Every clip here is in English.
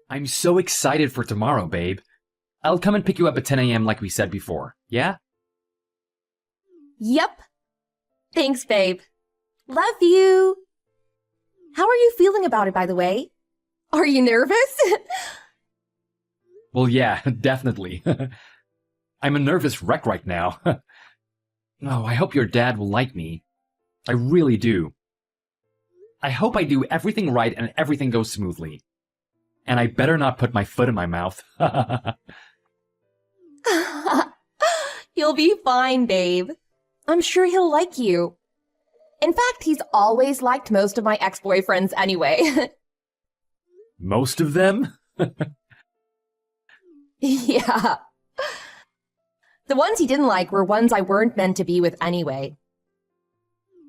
I'm so excited for tomorrow, babe. I'll come and pick you up at 10 a.m. like we said before, yeah? Yep. Thanks, babe. Love you. How are you feeling about it, by the way? Are you nervous? Well, yeah, definitely. I'm a nervous wreck right now. Oh, I hope your dad will like me. I really do. I hope I do everything right and everything goes smoothly. And I better not put my foot in my mouth. You'll be fine, babe. I'm sure he'll like you. In fact, he's always liked most of my ex-boyfriends anyway. Most of them? Yeah. The ones he didn't like were ones I weren't meant to be with anyway.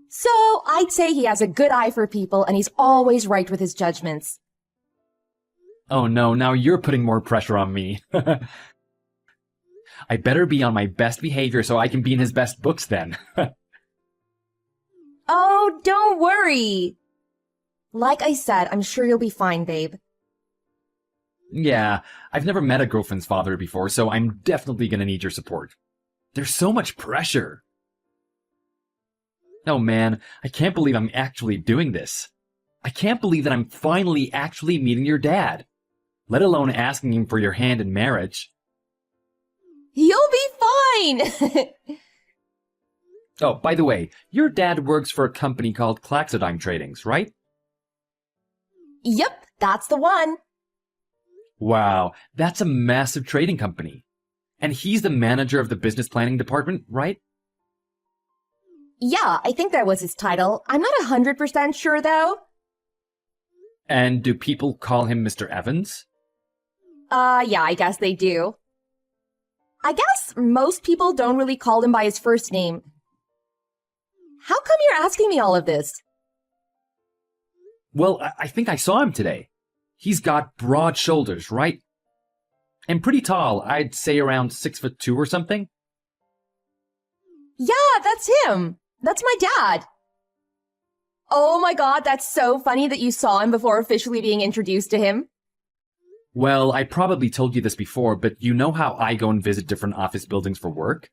So, I'd say he has a good eye for people and he's always right with his judgments. Oh no, now you're putting more pressure on me. I better be on my best behavior so I can be in his best books then. Oh, don't worry. Like I said, I'm sure you'll be fine, babe. Yeah, I've never met a girlfriend's father before, so I'm definitely gonna need your support. There's so much pressure. Oh man, I can't believe I'm actually doing this. I can't believe that I'm finally actually meeting your dad, let alone asking him for your hand in marriage. You'll be fine! Oh, by the way, your dad works for a company called Claxodime Tradings, right? Yep, that's the one. Wow, that's a massive trading company. And he's the manager of the business planning department, right? Yeah, I think that was his title. I'm not 100% sure, though. And do people call him Mr. Evans? Yeah, I guess they do. I guess most people don't really call him by his first name. How come you're asking me all of this? Well, I think I saw him today. He's got broad shoulders, right? And pretty tall, I'd say around 6'2" or something. Yeah, that's him. That's my dad. Oh my god, that's so funny that you saw him before officially being introduced to him. Well, I probably told you this before, but you know how I go and visit different office buildings for work?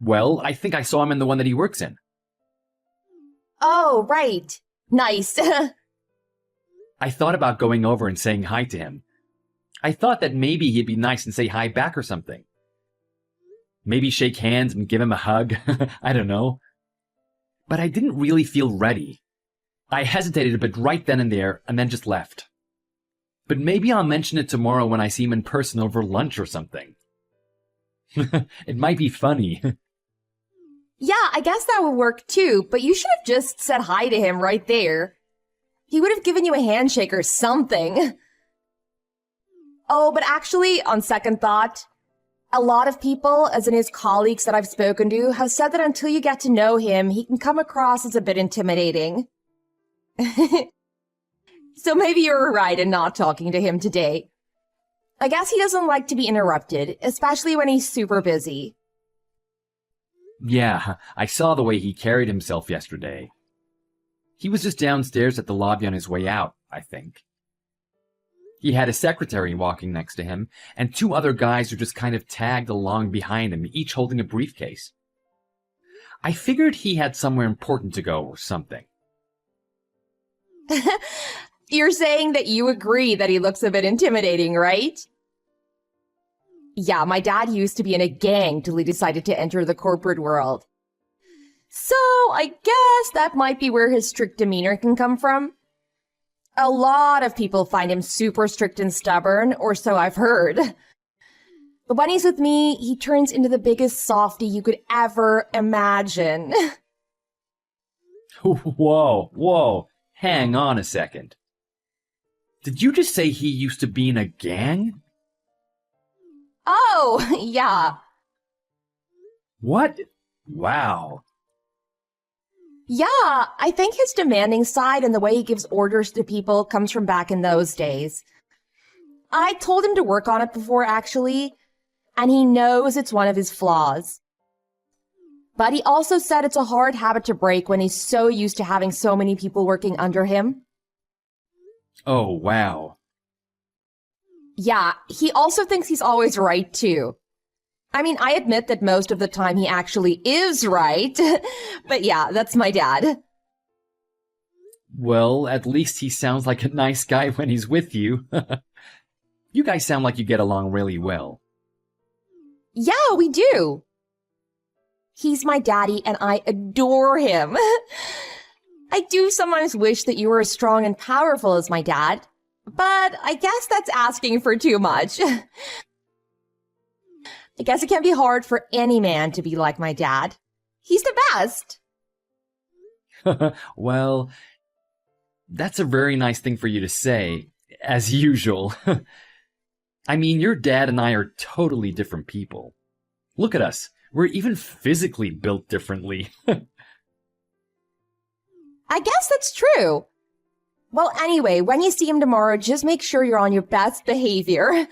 Well, I think I saw him in the one that he works in. Oh, right. Nice. I thought about going over and saying hi to him. I thought that maybe he'd be nice and say hi back or something. Maybe shake hands and give him a hug. I don't know. But I didn't really feel ready. I hesitated a bit right then and there, and then just left. But maybe I'll mention it tomorrow when I see him in person over lunch or something. It might be funny. Yeah, I guess that would work too, but you should have just said hi to him right there. He would have given you a handshake or something. Oh, but actually, on second thought, a lot of people, as in his colleagues that I've spoken to, have said that until you get to know him, he can come across as a bit intimidating. So maybe you were right in not talking to him today. I guess he doesn't like to be interrupted, especially when he's super busy. Yeah, I saw the way he carried himself yesterday. He was just downstairs at the lobby on his way out, I think. He had a secretary walking next to him, and two other guys who just kind of tagged along behind him, each holding a briefcase. I figured he had somewhere important to go or something. You're saying that you agree that he looks a bit intimidating, right? Yeah, my dad used to be in a gang till he decided to enter the corporate world. So, I guess that might be where his strict demeanor can come from. A lot of people find him super strict and stubborn, or so I've heard. But when he's with me, he turns into the biggest softie you could ever imagine. Whoa, hang on a second. Did you just say he used to be in a gang? Oh, yeah. What? Wow. Yeah, I think his demanding side and the way he gives orders to people comes from back in those days. I told him to work on it before, actually, and he knows it's one of his flaws. But he also said it's a hard habit to break when he's so used to having so many people working under him. Oh, wow. Yeah, he also thinks he's always right, too. I mean, I admit that most of the time he actually is right. But yeah, that's my dad. Well, at least he sounds like a nice guy when he's with you. You guys sound like you get along really well. Yeah, we do. He's my daddy and I adore him. I do sometimes wish that you were as strong and powerful as my dad, but I guess that's asking for too much. I guess it can be hard for any man to be like my dad. He's the best. Well, that's a very nice thing for you to say, as usual. I mean, your dad and I are totally different people. Look at us. We're even physically built differently. I guess that's true. Well, anyway, when you see him tomorrow, just make sure you're on your best behavior.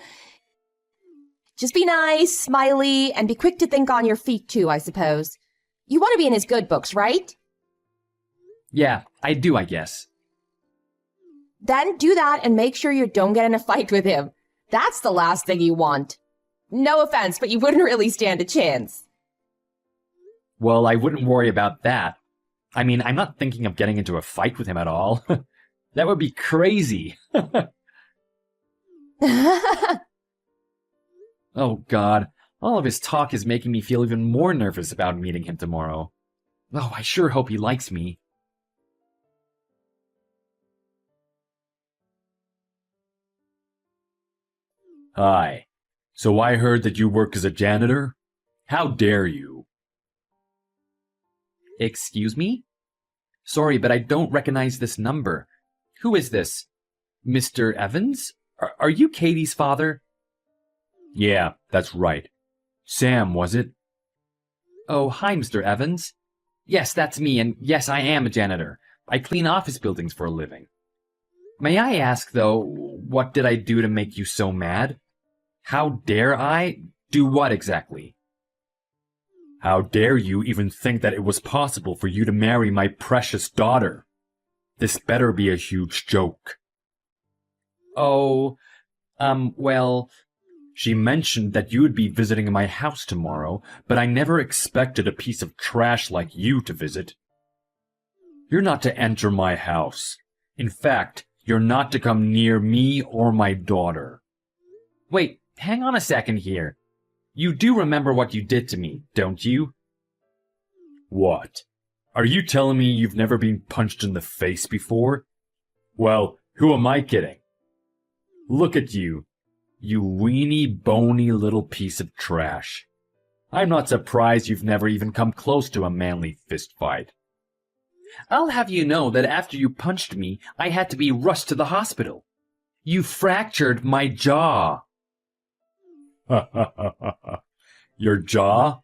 Just be nice, smiley, and be quick to think on your feet too, I suppose. You want to be in his good books, right? Yeah, I do, I guess. Then do that and make sure you don't get in a fight with him. That's the last thing you want. No offense, but you wouldn't really stand a chance. Well, I wouldn't worry about that. I mean, I'm not thinking of getting into a fight with him at all. That would be crazy. Oh God, all of his talk is making me feel even more nervous about meeting him tomorrow. Oh, I sure hope he likes me. Hi. So I heard that you work as a janitor? How dare you? Excuse me? Sorry, but I don't recognize this number. Who is this? Mr. Evans? Are you Katie's father? Yeah, that's right. Sam, was it? Oh, hi, Mr. Evans. Yes, that's me, and yes, I am a janitor. I clean office buildings for a living. May I ask, though, what did I do to make you so mad? How dare I? Do what exactly? How dare you even think that it was possible for you to marry my precious daughter? This better be a huge joke. Oh, well... She mentioned that you would be visiting my house tomorrow, but I never expected a piece of trash like you to visit. You're not to enter my house. In fact, you're not to come near me or my daughter. Wait, hang on a second here. You do remember what you did to me, don't you? What? Are you telling me you've never been punched in the face before? Well, who am I kidding? Look at you. You weeny, bony little piece of trash. I'm not surprised you've never even come close to a manly fist fight. I'll have you know that after you punched me, I had to be rushed to the hospital. You fractured my jaw. Your jaw?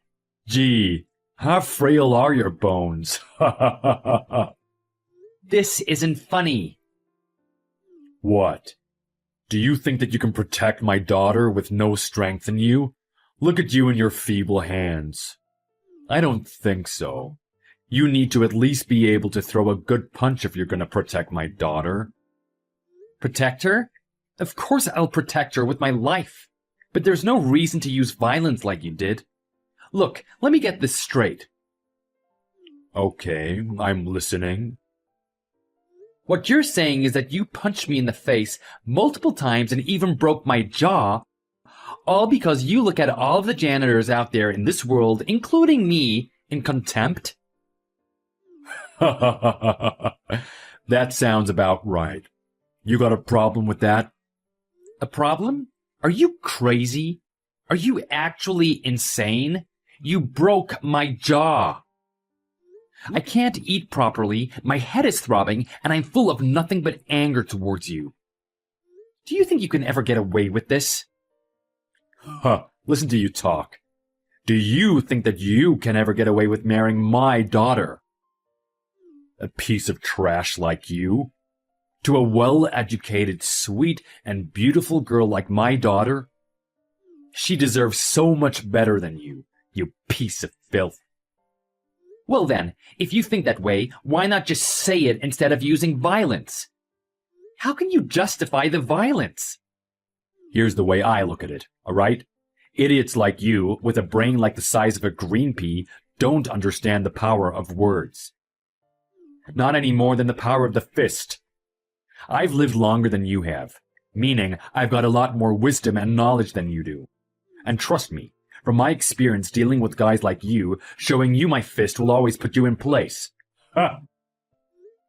Gee, how frail are your bones? This isn't funny. What? Do you think that you can protect my daughter with no strength in you? Look at you and your feeble hands. I don't think so. You need to at least be able to throw a good punch if you're going to protect my daughter. Protect her? Of course I'll protect her with my life. But there's no reason to use violence like you did. Look, let me get this straight. Okay, I'm listening. What you're saying is that you punched me in the face multiple times and even broke my jaw, all because you look at all of the janitors out there in this world, including me, in contempt? That sounds about right. You got a problem with that? A problem? Are you crazy? Are you actually insane? You broke my jaw. I can't eat properly, my head is throbbing, and I'm full of nothing but anger towards you. Do you think you can ever get away with this? Listen to you talk. Do you think that you can ever get away with marrying my daughter? A piece of trash like you? To a well-educated, sweet, and beautiful girl like my daughter? She deserves so much better than you piece of filth. Well then, if you think that way, why not just say it instead of using violence? How can you justify the violence? Here's the way I look at it, alright? Idiots like you, with a brain like the size of a green pea, don't understand the power of words. Not any more than the power of the fist. I've lived longer than you have, meaning I've got a lot more wisdom and knowledge than you do. And trust me, from my experience dealing with guys like you, showing you my fist will always put you in place. Huh.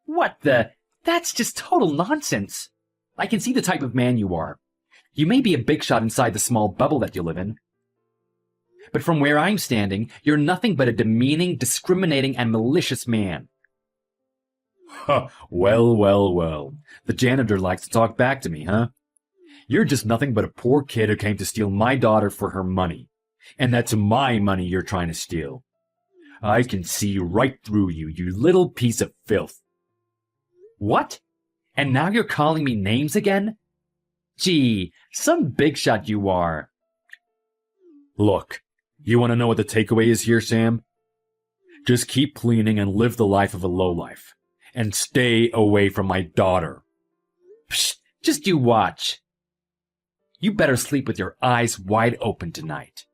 What the? That's just total nonsense. I can see the type of man you are. You may be a big shot inside the small bubble that you live in. But from where I'm standing, you're nothing but a demeaning, discriminating, and malicious man. Huh, well. The janitor likes to talk back to me, huh? You're just nothing but a poor kid who came to steal my daughter for her money. And that's my money you're trying to steal. I can see right through you, you little piece of filth. What? And now you're calling me names again? Gee, some big shot you are. Look, you want to know what the takeaway is here, Sam? Just keep cleaning and live the life of a lowlife. And stay away from my daughter. Psst, just you watch. You better sleep with your eyes wide open tonight.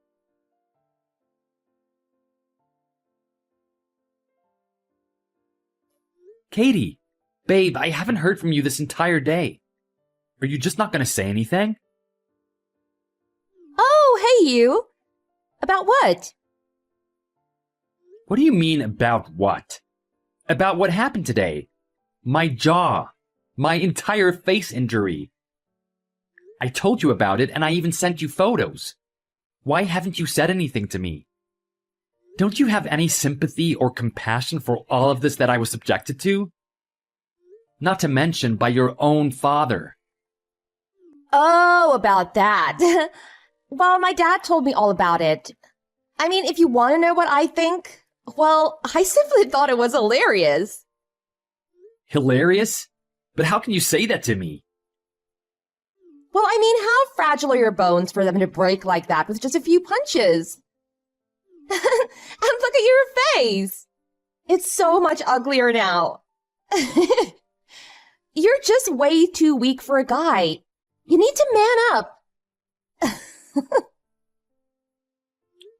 Katie, babe, I haven't heard from you this entire day. Are you just not going to say anything? Oh, hey you. About what? What do you mean, about what? About what happened today. My jaw. My entire face injury. I told you about it, and I even sent you photos. Why haven't you said anything to me? Don't you have any sympathy or compassion for all of this that I was subjected to? Not to mention by your own father. Oh, about that. Well, my dad told me all about it. I mean, if you want to know what I think, well, I simply thought it was hilarious. Hilarious? But how can you say that to me? Well, I mean, how fragile are your bones for them to break like that with just a few punches? And look at your face. It's so much uglier now. You're just way too weak for a guy. You need to man up.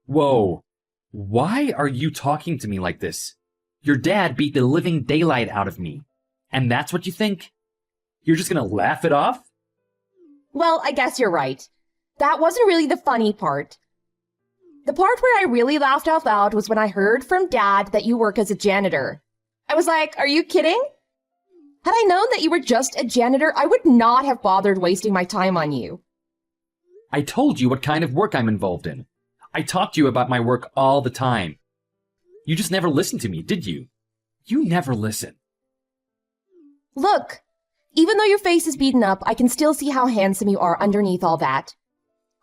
Whoa. Why are you talking to me like this? Your dad beat the living daylight out of me. And that's what you think? You're just gonna laugh it off? Well, I guess you're right. That wasn't really the funny part. The part where I really laughed out loud was when I heard from Dad that you work as a janitor. I was like, are you kidding? Had I known that you were just a janitor, I would not have bothered wasting my time on you. I told you what kind of work I'm involved in. I talked to you about my work all the time. You just never listened to me, did you? You never listen. Look, even though your face is beaten up, I can still see how handsome you are underneath all that.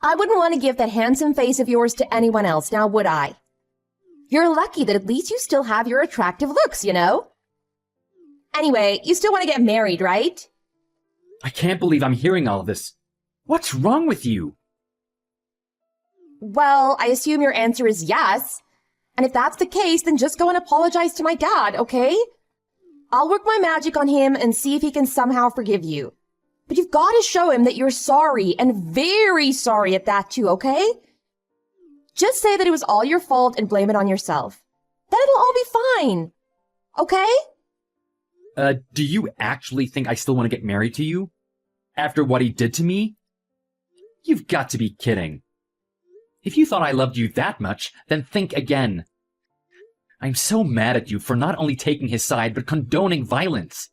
I wouldn't want to give that handsome face of yours to anyone else, now would I? You're lucky that at least you still have your attractive looks, you know? Anyway, you still want to get married, right? I can't believe I'm hearing all of this. What's wrong with you? Well, I assume your answer is yes. And if that's the case, then just go and apologize to my dad, okay? I'll work my magic on him and see if he can somehow forgive you. But you've got to show him that you're sorry, and very sorry at that too, okay? Just say that it was all your fault and blame it on yourself. Then it'll all be fine. Okay? Do you actually think I still want to get married to you? After what he did to me? You've got to be kidding. If you thought I loved you that much, then think again. I'm so mad at you for not only taking his side, but condoning violence.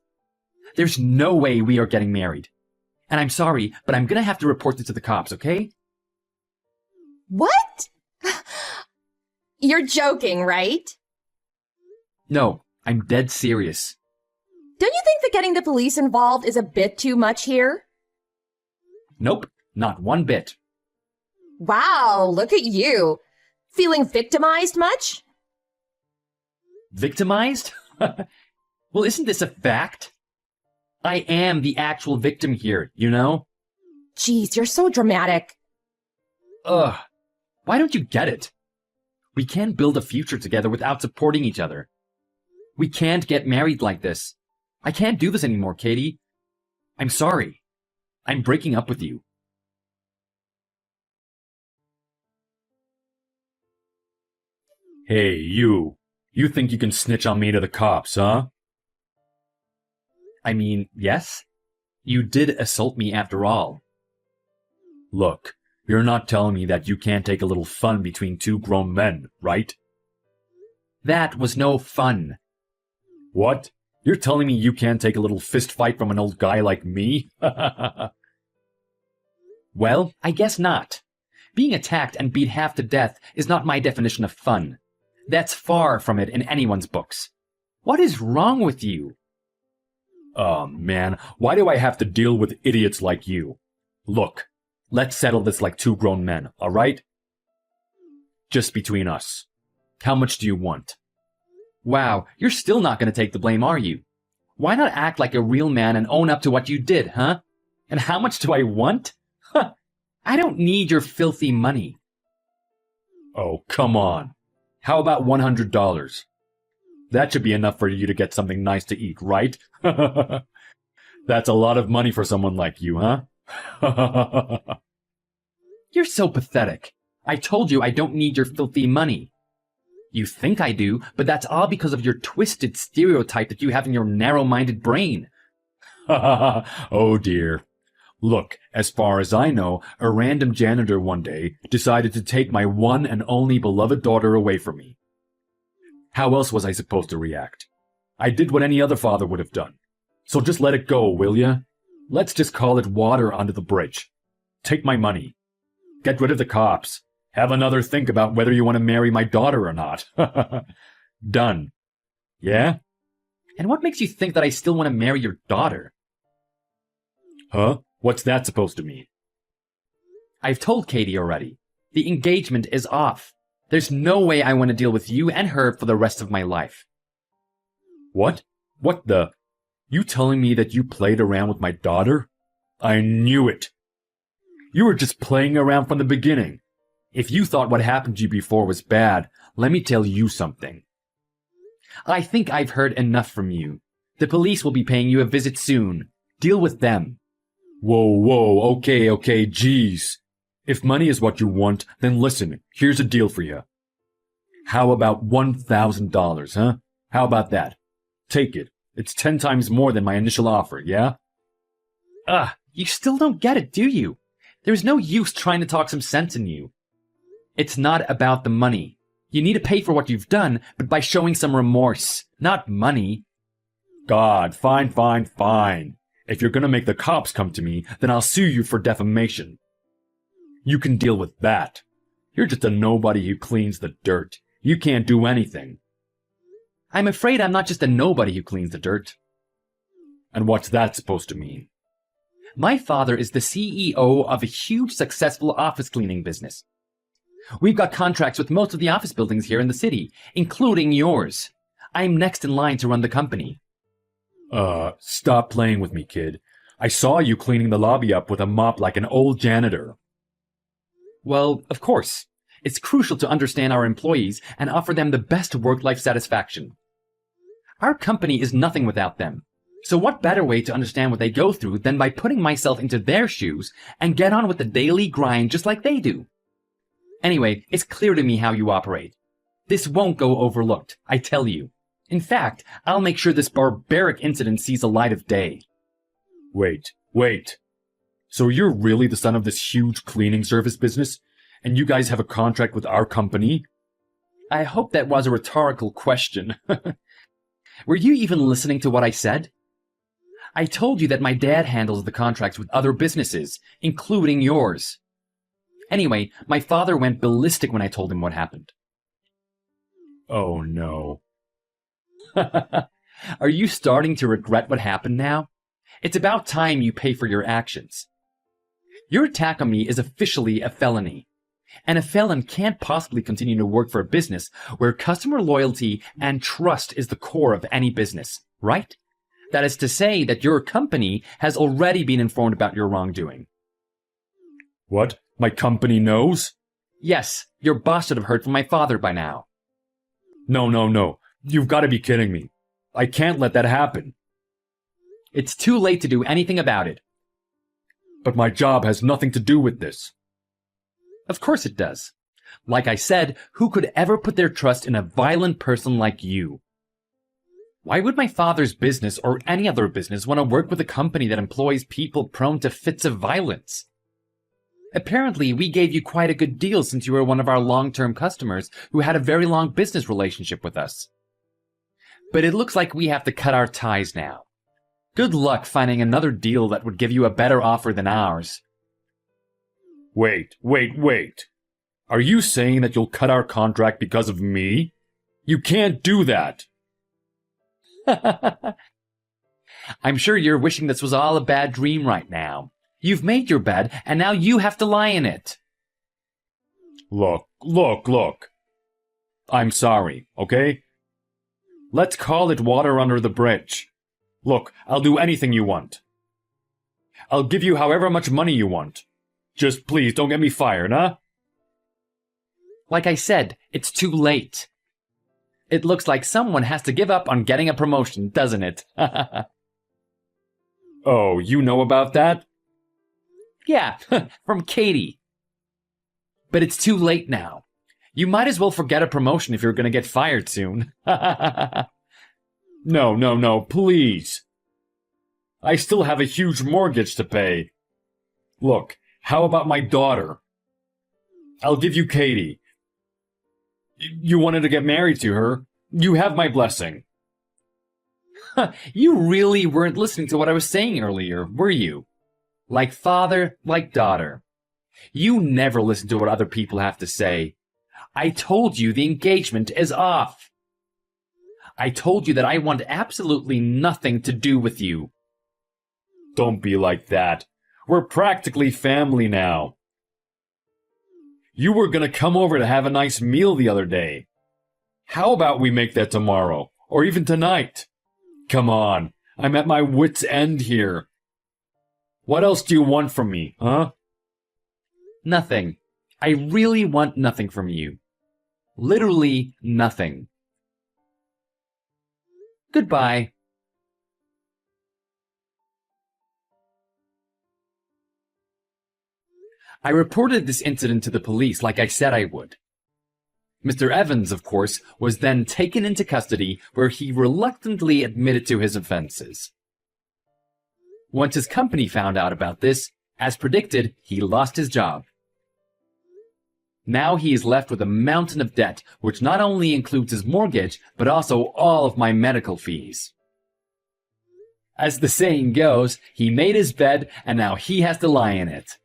There's no way we are getting married. And I'm sorry, but I'm gonna have to report this to the cops, okay? What? You're joking, right? No, I'm dead serious. Don't you think that getting the police involved is a bit too much here? Nope, not one bit. Wow, look at you. Feeling victimized much? Victimized? Well, isn't this a fact? I am the actual victim here, you know? Jeez, you're so dramatic. Ugh. Why don't you get it? We can't build a future together without supporting each other. We can't get married like this. I can't do this anymore, Katie. I'm sorry. I'm breaking up with you. Hey, you. You think you can snitch on me to the cops, huh? I mean, yes? You did assault me after all. Look, you're not telling me that you can't take a little fun between two grown men, right? That was no fun. What? You're telling me you can't take a little fist fight from an old guy like me? Well, I guess not. Being attacked and beat half to death is not my definition of fun. That's far from it in anyone's books. What is wrong with you? Oh, man, why do I have to deal with idiots like you? Look, let's settle this like two grown men, all right? Just between us. How much do you want? Wow, you're still not going to take the blame, are you? Why not act like a real man and own up to what you did, huh? And how much do I want? Huh, I don't need your filthy money. Oh, come on. How about $100? That should be enough for you to get something nice to eat, right? That's a lot of money for someone like you, huh? You're so pathetic. I told you I don't need your filthy money. You think I do, but that's all because of your twisted stereotype that you have in your narrow-minded brain. Oh dear. Look, as far as I know, a random janitor one day decided to take my one and only beloved daughter away from me. How else was I supposed to react? I did what any other father would have done. So just let it go, will ya? Let's just call it water under the bridge. Take my money. Get rid of the cops. Have another think about whether you want to marry my daughter or not. Done. Yeah? And what makes you think that I still want to marry your daughter? Huh? What's that supposed to mean? I've told Katie already. The engagement is off. There's no way I want to deal with you and her for the rest of my life. What? What the? You telling me that you played around with my daughter? I knew it. You were just playing around from the beginning. If you thought what happened to you before was bad, let me tell you something. I think I've heard enough from you. The police will be paying you a visit soon. Deal with them. Whoa, okay, geez. If money is what you want, then listen, here's a deal for you. How about $1,000, huh? How about that? Take it. It's 10 times more than my initial offer, yeah? You still don't get it, do you? There's no use trying to talk some sense in you. It's not about the money. You need to pay for what you've done, but by showing some remorse, not money. God, fine. If you're gonna make the cops come to me, then I'll sue you for defamation. You can deal with that. You're just a nobody who cleans the dirt. You can't do anything. I'm afraid I'm not just a nobody who cleans the dirt. And what's that supposed to mean? My father is the CEO of a huge successful office cleaning business. We've got contracts with most of the office buildings here in the city, including yours. I'm next in line to run the company. Stop playing with me, kid. I saw you cleaning the lobby up with a mop like an old janitor. Well, of course. It's crucial to understand our employees and offer them the best work-life satisfaction. Our company is nothing without them. So what better way to understand what they go through than by putting myself into their shoes and get on with the daily grind just like they do? Anyway, it's clear to me how you operate. This won't go overlooked, I tell you. In fact, I'll make sure this barbaric incident sees the light of day. Wait. So you're really the son of this huge cleaning service business? And you guys have a contract with our company? I hope that was a rhetorical question. Were you even listening to what I said? I told you that my dad handles the contracts with other businesses, including yours. Anyway, my father went ballistic when I told him what happened. Oh no. Are you starting to regret what happened now? It's about time you pay for your actions. Your attack on me is officially a felony. And a felon can't possibly continue to work for a business where customer loyalty and trust is the core of any business, right? That is to say that your company has already been informed about your wrongdoing. What? My company knows? Yes, your boss should have heard from my father by now. No. You've got to be kidding me. I can't let that happen. It's too late to do anything about it. But my job has nothing to do with this. Of course it does. Like I said, who could ever put their trust in a violent person like you? Why would my father's business or any other business want to work with a company that employs people prone to fits of violence? Apparently, we gave you quite a good deal since you were one of our long-term customers who had a very long business relationship with us. But it looks like we have to cut our ties now. Good luck finding another deal that would give you a better offer than ours. Wait. Are you saying that you'll cut our contract because of me? You can't do that. I'm sure you're wishing this was all a bad dream right now. You've made your bed, and now you have to lie in it. Look. I'm sorry, okay? Let's call it water under the bridge. Look, I'll do anything you want. I'll give you however much money you want. Just please don't get me fired, huh? Like I said, it's too late. It looks like someone has to give up on getting a promotion, doesn't it? Oh, you know about that? Yeah, from Katie. But it's too late now. You might as well forget a promotion if you're gonna get fired soon. No, please. I still have a huge mortgage to pay. Look, how about my daughter? I'll give you Katie. You wanted to get married to her. You have my blessing. You really weren't listening to what I was saying earlier, were you? Like father, like daughter. You never listen to what other people have to say. I told you the engagement is off. I told you that I want absolutely nothing to do with you. Don't be like that. We're practically family now. You were gonna come over to have a nice meal the other day. How about we make that tomorrow, or even tonight? Come on, I'm at my wit's end here. What else do you want from me, huh? Nothing. I really want nothing from you. Literally nothing. Goodbye. I reported this incident to the police like I said I would. Mr. Evans, of course, was then taken into custody where he reluctantly admitted to his offenses. Once his company found out about this, as predicted, he lost his job. Now he is left with a mountain of debt, which not only includes his mortgage, but also all of my medical fees. As the saying goes, he made his bed, and now he has to lie in it.